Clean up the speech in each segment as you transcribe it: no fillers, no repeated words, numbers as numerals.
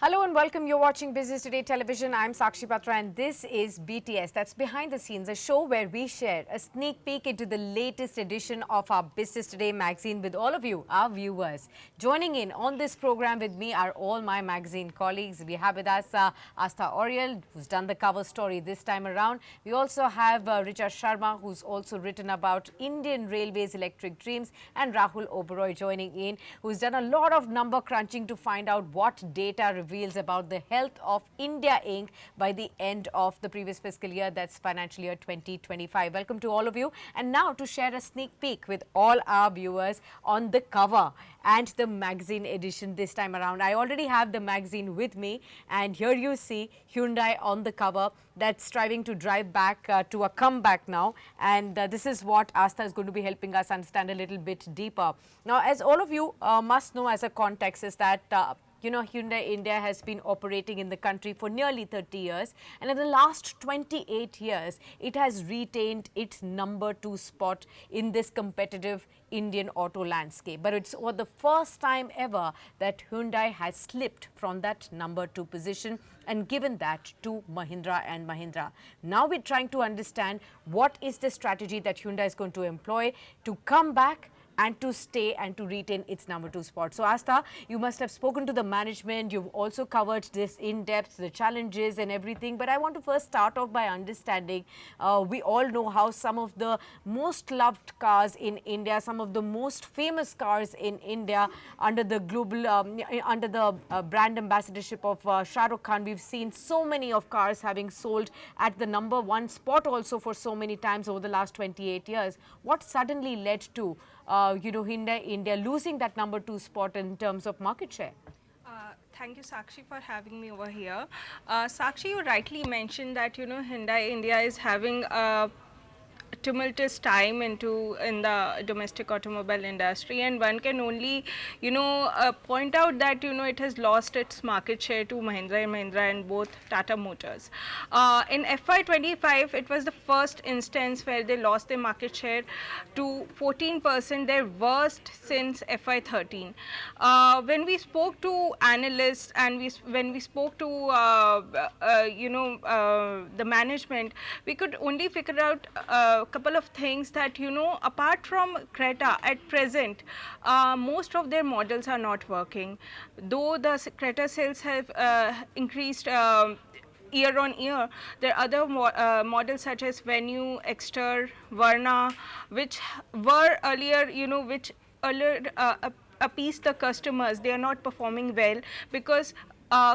Hello and welcome. You're watching Business Today Television. I'm Sakshi Batra and this is BTS. That's Behind the Scenes, a show where we share a sneak peek into the latest edition of our Business Today magazine with all of you, our viewers. Joining in on this program with me are all my magazine colleagues. We have with us Astha Oriel, who's done the cover story this time around. We also have Richa Sharma, who's also written about Indian Railways electric dreams, and Rahul Oberoi joining in, who's done a lot of number crunching to find out what data reveals about the health of India Inc. by the end of the previous fiscal year, that's financial year 2025. Welcome to all of you. And now to share a sneak peek with all our viewers on the cover and the magazine edition this time around. I already have the magazine with me, and here you see Hyundai on the cover that's striving to drive back to a comeback now, and this is what Astha is going to be helping us understand a little bit deeper. Now, as all of you must know as a context, is that Hyundai India has been operating in the country for nearly 30 years, and in the last 28 years, it has retained its number 2 spot in this competitive Indian auto landscape. But it's for the first time ever that Hyundai has slipped from that number 2 position and given that to Mahindra and Mahindra. Now we're trying to understand what is the strategy that Hyundai is going to employ to come back and to stay and to retain its number 2 spot. So Astha, you must have spoken to the management, you've also covered this in depth, the challenges and everything, but I want to first start off by understanding, we all know how some of the most loved cars in India, some of the most famous cars in India under the global, under the brand ambassadorship of Shah Rukh Khan, we've seen so many of cars having sold at the number 1 spot also for so many times over the last 28 years. What suddenly led to Hyundai India losing that number 2 spot in terms of market share? Thank you, Sakshi, for having me over here. Sakshi, you rightly mentioned that Hyundai India is having a tumultuous time in the domestic automobile industry, and one can only point out that it has lost its market share to Mahindra and Mahindra and both Tata Motors. In FY25, it was the first instance where they lost their market share to 14%, their worst since FY13. When we spoke to analysts and when we spoke to the management, we could only figure out couple of things that apart from Creta at present, most of their models are not working, though the Creta sales have increased year on year. There are other models such as Venue, Exter, Varna, which were earlier appeased the customers. They are not performing well because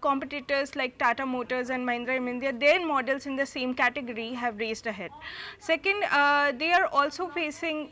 competitors like Tata Motors and Mahindra and Mahindra, their models in the same category have raised ahead. Second, they are also facing,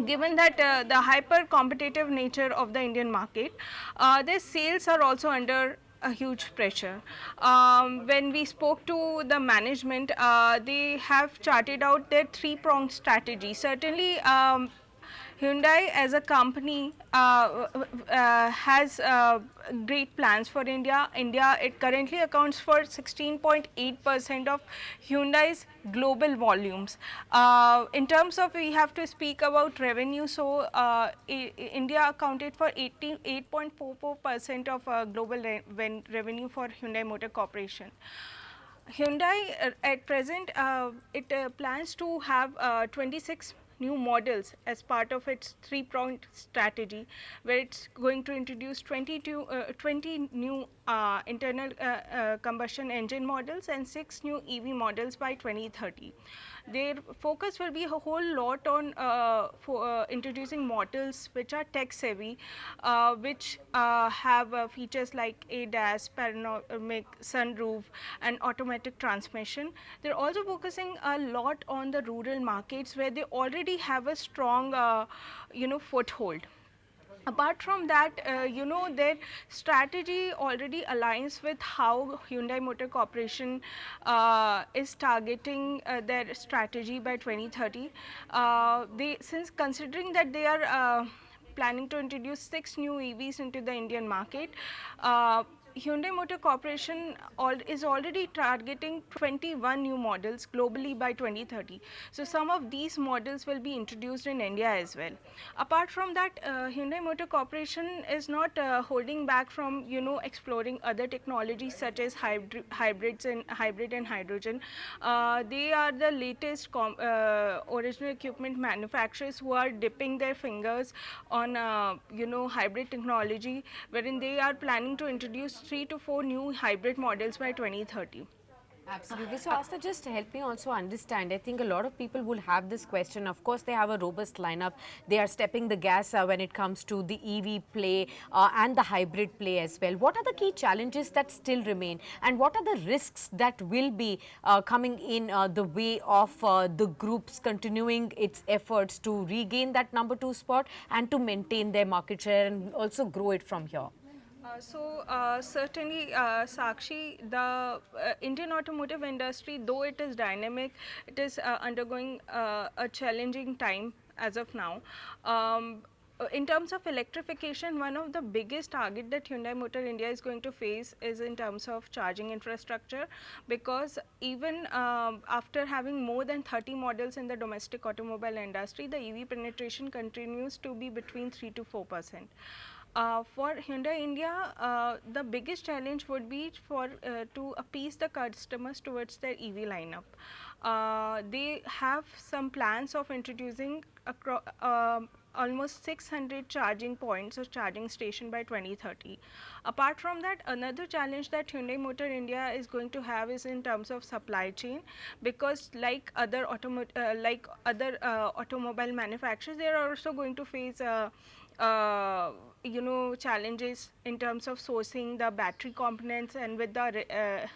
given that the hyper competitive nature of the Indian market, their sales are also under a huge pressure. When we spoke to the management, they have charted out their 3-pronged strategy. Certainly, Hyundai as a company has great plans for India. It currently accounts for 16.8% of Hyundai's global volumes. In terms of, we have to speak about revenue, so India accounted for 88.44% of global revenue for Hyundai Motor Corporation. Hyundai at present, it plans to have 26 new models as part of its 3-pronged strategy, where it's going to introduce 20 new internal combustion engine models and 6 new EV models by 2030. Their focus will be a whole lot on introducing models which are tech savvy, which have features like ADAS, panoramic sunroof and automatic transmission. They're also focusing a lot on the rural markets where they already have a strong foothold. Apart from that, their strategy already aligns with how Hyundai Motor Corporation is targeting their strategy by 2030. Since considering that they are planning to introduce 6 new EVs into the Indian market, Hyundai Motor Corporation is already targeting 21 new models globally by 2030. So some of these models will be introduced in India as well. Apart from that, Hyundai Motor Corporation is not holding back from exploring other technologies such as hybrid and hydrogen. They are the latest original equipment manufacturers who are dipping their fingers on hybrid technology, wherein they are planning to introduce 3 to 4 new hybrid models by 2030. Absolutely. So, Asta, just help me also understand. I think a lot of people will have this question. Of course, they have a robust lineup. They are stepping the gas when it comes to the EV play and the hybrid play as well. What are the key challenges that still remain? And what are the risks that will be coming in the way of the groups continuing its efforts to regain that number 2 spot and to maintain their market share and also grow it from here? Certainly, Sakshi, the Indian automotive industry, though it is dynamic, it is undergoing a challenging time as of now. In terms of electrification, one of the biggest target that Hyundai Motor India is going to face is in terms of charging infrastructure, because even after having more than 30 models in the domestic automobile industry, the EV penetration continues to be between 3 to 4%. For Hyundai India, the biggest challenge would be to appease the customers towards their EV lineup. They have some plans of introducing almost 600 charging points or charging station by 2030. Apart from that, another challenge that Hyundai Motor India is going to have is in terms of supply chain, because like other automobile manufacturers, they are also going to face challenges in terms of sourcing the battery components, and with the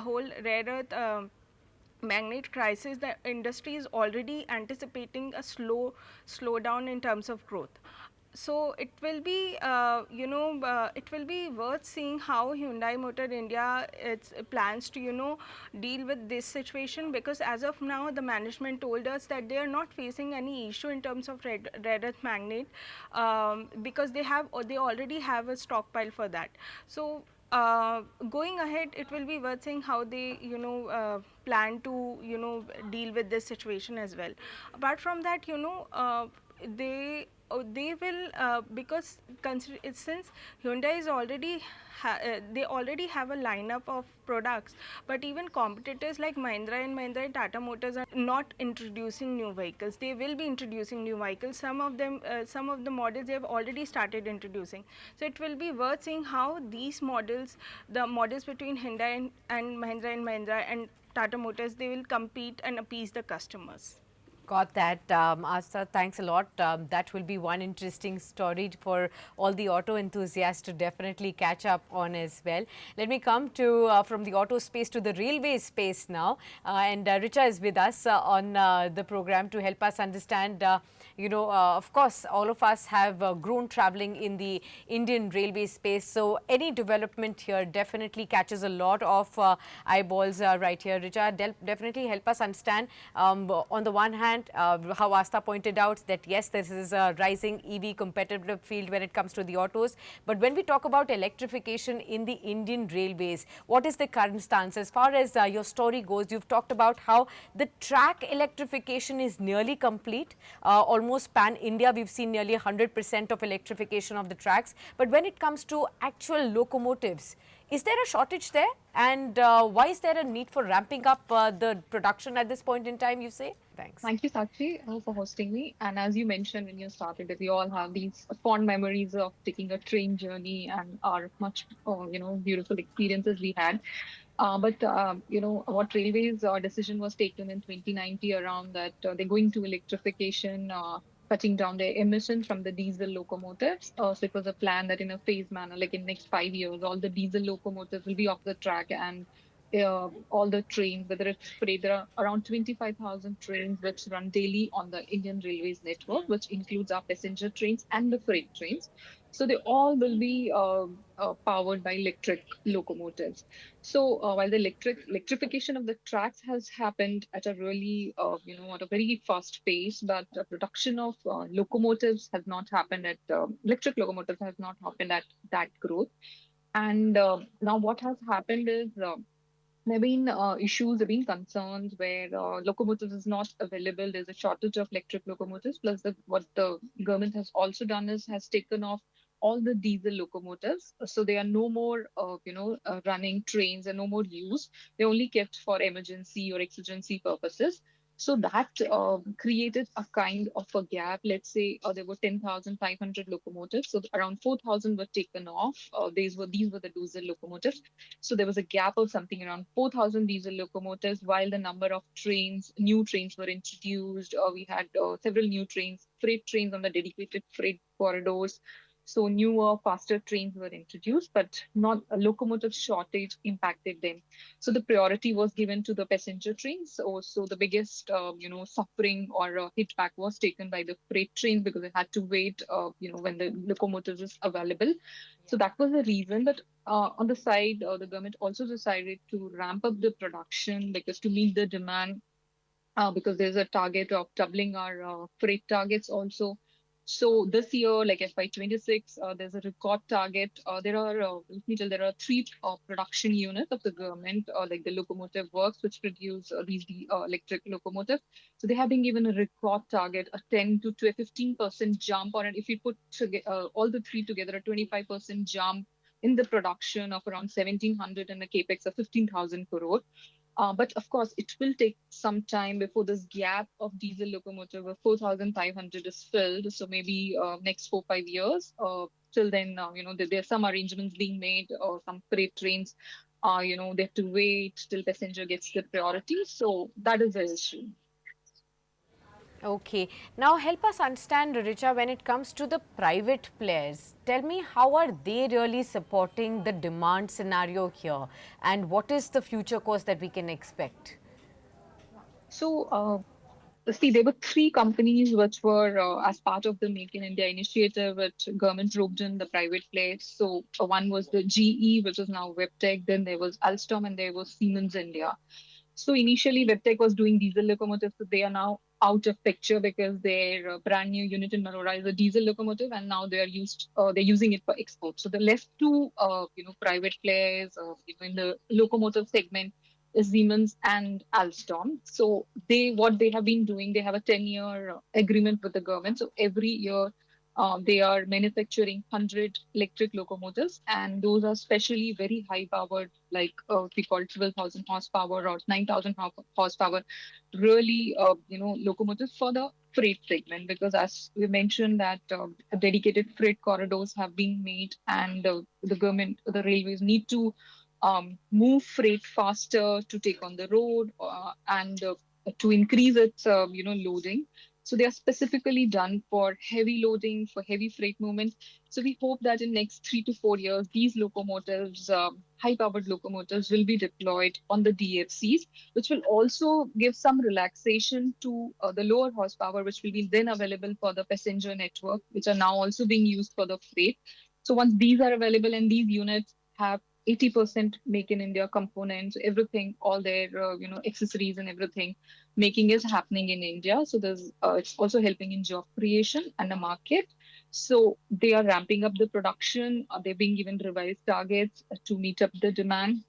whole rare earth magnet crisis, the industry is already anticipating a slowdown in terms of growth. So it will be it will be worth seeing how Hyundai Motor India plans to deal with this situation, because as of now the management told us that they are not facing any issue in terms of rare earth magnet, because they already have a stockpile for that. So going ahead, it will be worth seeing how they plan to deal with this situation as well. Apart from that, they will because since Hyundai is already they already have a lineup of products, but even competitors like Mahindra and Mahindra and Tata Motors are not introducing new vehicles. They will be introducing new vehicles. Some of them, some of the models they have already started introducing. So it will be worth seeing how these models, the models between Hyundai and Mahindra and Tata Motors, they will compete and appease the customers. Got that, Asta. Thanks a lot. That will be one interesting story for all the auto enthusiasts to definitely catch up on as well. Let me come to from the auto space to the railway space now. And Richa is with us on the program to help us understand. Of course, all of us have grown traveling in the Indian railway space. So any development here definitely catches a lot of eyeballs right here. Richa, definitely help us understand. On the one hand, how Asta pointed out that yes, this is a rising EV competitive field when it comes to the autos. But when we talk about electrification in the Indian railways, what is the current stance? As far as your story goes, you've talked about how the track electrification is nearly complete. Almost pan-India, we've seen nearly 100% of electrification of the tracks. But when it comes to actual locomotives, is there a shortage there? And why is there a need for ramping up the production at this point in time, you say? Thanks. Thank you, Sakshi, for hosting me. And as you mentioned when you started, that we all have these fond memories of taking a train journey and our much, beautiful experiences we had. But what railways decision was taken in 2090 around that they're going to electrification, cutting down their emissions from the diesel locomotives. So it was a plan that in a phased manner, like in next 5 years, all the diesel locomotives will be off the track, and all the trains, whether it's freight, there are around 25,000 trains which run daily on the Indian Railways network, which includes our passenger trains and the freight trains. So they all will be powered by electric locomotives. So while the electrification of the tracks has happened at a really, at a very fast pace, but the production of locomotives has not happened at electric locomotives has not happened at that growth. And now what has happened is there have been issues, there have been concerns where locomotives is not available. There's a shortage of electric locomotives. Plus, what the government has also done is has taken off all the diesel locomotives. So they are no more, running trains and no more used. They're only kept for emergency or exigency purposes. So that created a kind of a gap. Let's say there were 10,500 locomotives, so around 4,000 were taken off. These were the diesel locomotives. So there was a gap of something around 4,000 diesel locomotives, while the number of trains, new trains were introduced. We had several new trains, freight trains on the dedicated freight corridors. So newer, faster trains were introduced, but not a locomotive shortage impacted them. So the priority was given to the passenger trains. So the biggest, suffering or hit back was taken by the freight trains because they had to wait, when the locomotives is available. So that was the reason. But on the side, the government also decided to ramp up the production because to meet the demand, because there's a target of doubling our freight targets also. So this year, like FY26, there's a record target. Let me tell, there are three production units of the government, like the locomotive works, which produce these electric locomotives. So they have been given a record target, a 10 to 15% jump on it. If we put all the three together, a 25% jump in the production of around 1,700 and a capex of 15,000 crore. But of course, it will take some time before this gap of diesel locomotive of 4,500 is filled. So maybe next 4 5 years. Till then, there are some arrangements being made, or some freight trains. They have to wait till passenger gets the priority. So that is the issue. Okay. Now help us understand, Richa, when it comes to the private players, tell me how are they really supporting the demand scenario here, and what is the future course that we can expect? So, see, there were three companies which were as part of the Make in India initiative, which government roped in the private players. So one was the GE, which is now Webtech. Then there was Alstom, and there was Siemens India. So initially, Webtech was doing diesel locomotives, so they are now out of picture because their brand new unit in Narora is a diesel locomotive, and now they're using it for export. So the left two, private players, in the locomotive segment is Siemens and Alstom. So what they have been doing, they have a 10-year agreement with the government. So every year, they are manufacturing 100 electric locomotives, and those are specially very high powered, like we call 12,000 horsepower or 9,000 horsepower, really, locomotives for the freight segment. Because as we mentioned that dedicated freight corridors have been made, and the government, the railways need to move freight faster to take on the road, and to increase its, loading. So they are specifically done for heavy loading, for heavy freight movement. So we hope that in next 3 to 4 years, these locomotives, high-powered locomotives, will be deployed on the DFCs, which will also give some relaxation to the lower horsepower, which will be then available for the passenger network, which are now also being used for the freight. So once these are available and these units have 80% make in India components, everything, all their accessories and everything, making is happening in India. So it's also helping in job creation and the market. So they are ramping up the production. They're being given revised targets to meet up the demand.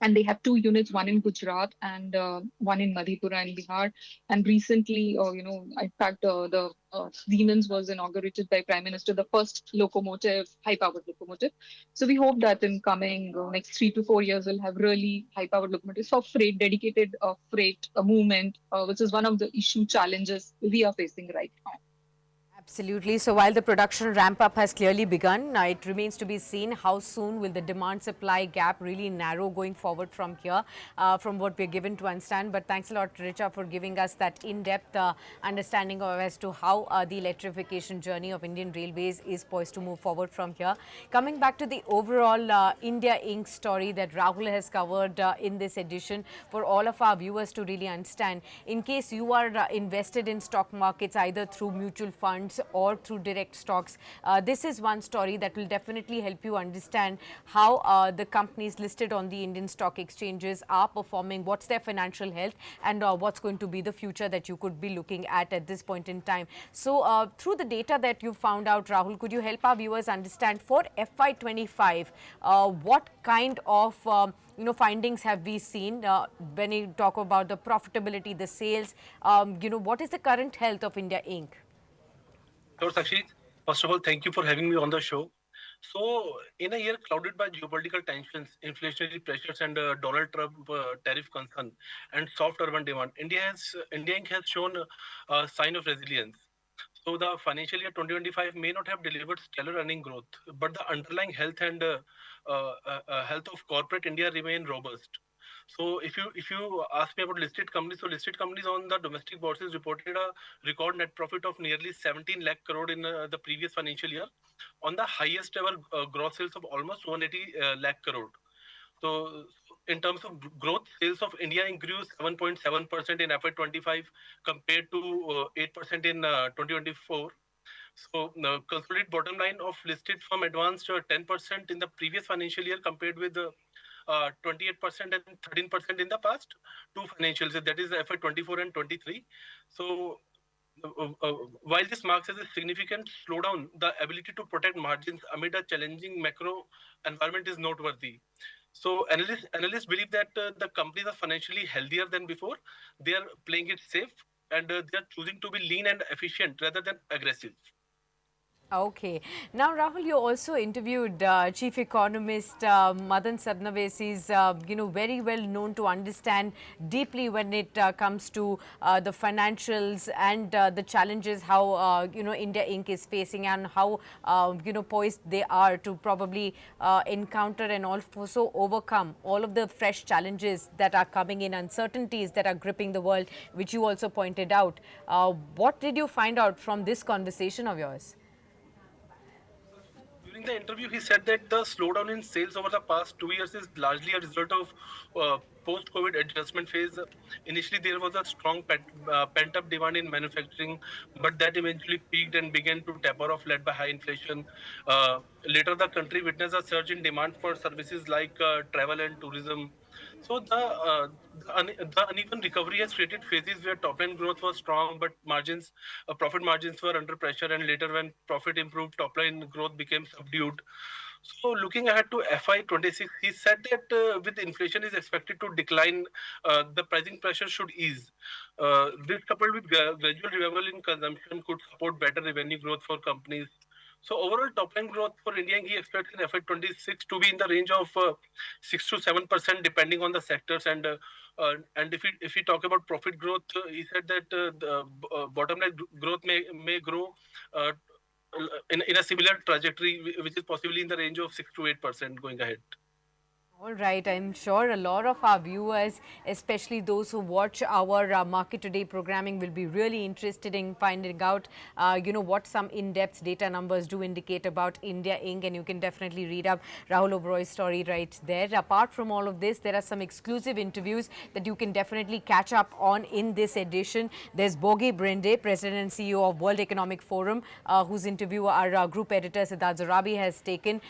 And they have two units, one in Gujarat and one in Madhepura in Bihar. And recently, in fact, the Siemens was inaugurated by Prime Minister, the first locomotive, high-powered locomotive. So we hope that in coming next 3 to 4 years, we'll have really high-powered locomotives for freight, dedicated freight movement, which is one of the issue challenges we are facing right now. Absolutely. So while the production ramp up has clearly begun, it remains to be seen how soon will the demand supply gap really narrow going forward from here, from what we're given to understand. But thanks a lot, Richa, for giving us that in-depth understanding of as to how the electrification journey of Indian Railways is poised to move forward from here. Coming back to the overall India Inc. story that Rahul has covered in this edition for all of our viewers to really understand. In case you are invested in stock markets either through mutual funds or through direct stocks. This is one story that will definitely help you understand how the companies listed on the Indian stock exchanges are performing, what's their financial health, and what's going to be the future that you could be looking at this point in time. So through the data that you found out, Rahul, could you help our viewers understand for FY25 what kind of findings have we seen when you talk about the profitability, the sales? What is the current health of India Inc.? Sure, Sakshi. First of all, thank you for having me on the show. So, in a year clouded by geopolitical tensions, inflationary pressures, and Donald Trump tariff concern and soft urban demand, India Inc. has shown a sign of resilience. So, the financial year 2025 may not have delivered stellar earning growth, but the underlying health and health of corporate India remain robust. So if you ask me about listed companies, so listed companies on the domestic bourses reported a record net profit of nearly 17 lakh crore in the previous financial year, on the highest ever gross sales of almost 180 lakh crore. So in terms of growth, sales of India grew 7.7% in FY25 compared to 8% in 2024. So the consolidated bottom line of listed firm advanced 10% in the previous financial year compared with 28% and 13% in the past two financials, that is FY24 and 23. So while this marks as a significant slowdown, the ability to protect margins amid a challenging macro environment is noteworthy. So analysts believe that the companies are financially healthier than before. They are playing it safe, and they are choosing to be lean and efficient rather than aggressive. Okay. Now, Rahul, you also interviewed Chief Economist Madan Sabnavesi's, very well known to understand deeply when it comes to the financials and the challenges how, India Inc. is facing, and how, poised they are to probably encounter and also overcome all of the fresh challenges that are coming in, uncertainties that are gripping the world, which you also pointed out. What did you find out from this conversation of yours? During the interview, he said that the slowdown in sales over the past 2 years is largely a result of post-COVID adjustment phase. Initially, there was a strong pent-up demand in manufacturing, but that eventually peaked and began to taper off, led by high inflation. Later, the country witnessed a surge in demand for services like travel and tourism. So the uneven recovery has created phases where top line growth was strong, but profit margins were under pressure, and later when profit improved, top line growth became subdued. So looking ahead to FY26, he said that with inflation is expected to decline, the pricing pressure should ease. This coupled with gradual revival in consumption could support better revenue growth for companies. So overall top line growth for India, he expects in FY26 to be in the range of 6 to 7% depending on the sectors. And if we talk about profit growth, he said that the bottom line growth may grow uh, in a similar trajectory, which is possibly in the range of 6 to 8% going ahead. All right, I'm sure a lot of our viewers, especially those who watch our Market Today programming, will be really interested in finding out, what some in-depth data numbers do indicate about India Inc. And you can definitely read up Rahul Oberoi's story right there. Apart from all of this, there are some exclusive interviews that you can definitely catch up on in this edition. There's Bogi Brinde, President and CEO of World Economic Forum, whose interview our group editor Siddharth Zorabi has taken,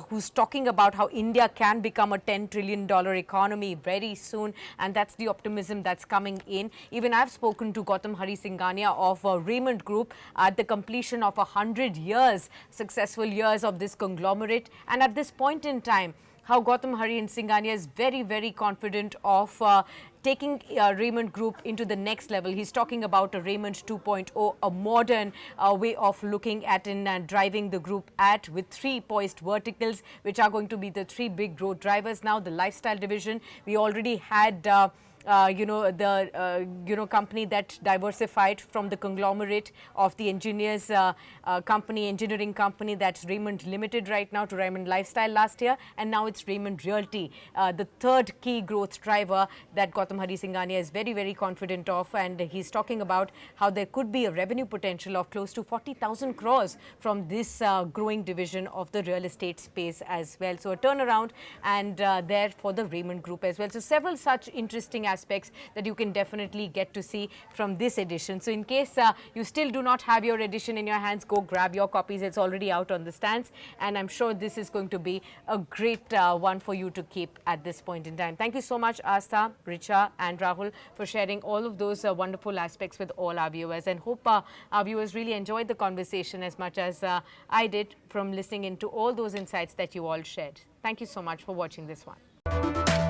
who's talking about how India can become a $10 trillion economy very soon, and that's the optimism that's coming in. Even I've spoken to Gautam Hari Singhania of Raymond Group at the completion of 100 years, successful years of this conglomerate, and at this point in time, how Gautam Hari and Singhania is very, very confident of taking Raymond Group into the next level. He's talking about a Raymond 2.0, a modern way of looking at and driving the group with three poised verticals, which are going to be the three big growth drivers now. The lifestyle division, we already had company that diversified from the conglomerate of the engineering company, that's Raymond Limited right now, to Raymond Lifestyle last year, and now it's Raymond Realty, the third key growth driver that Gautam Hari Singhania is very, very confident of, and he's talking about how there could be a revenue potential of close to 40,000 crores from this growing division of the real estate space as well. So a turnaround and there for the Raymond Group as well. So several such interesting aspects that you can definitely get to see from this edition. So in case you still do not have your edition in your hands, go grab your copies. It's already out on the stands, and I'm sure this is going to be a great one for you to keep at this point in time. Thank you so much, Astha, Richa and Rahul, for sharing all of those wonderful aspects with all our viewers, and hope our viewers really enjoyed the conversation as much as I did from listening into all those insights that you all shared. Thank you so much for watching this one.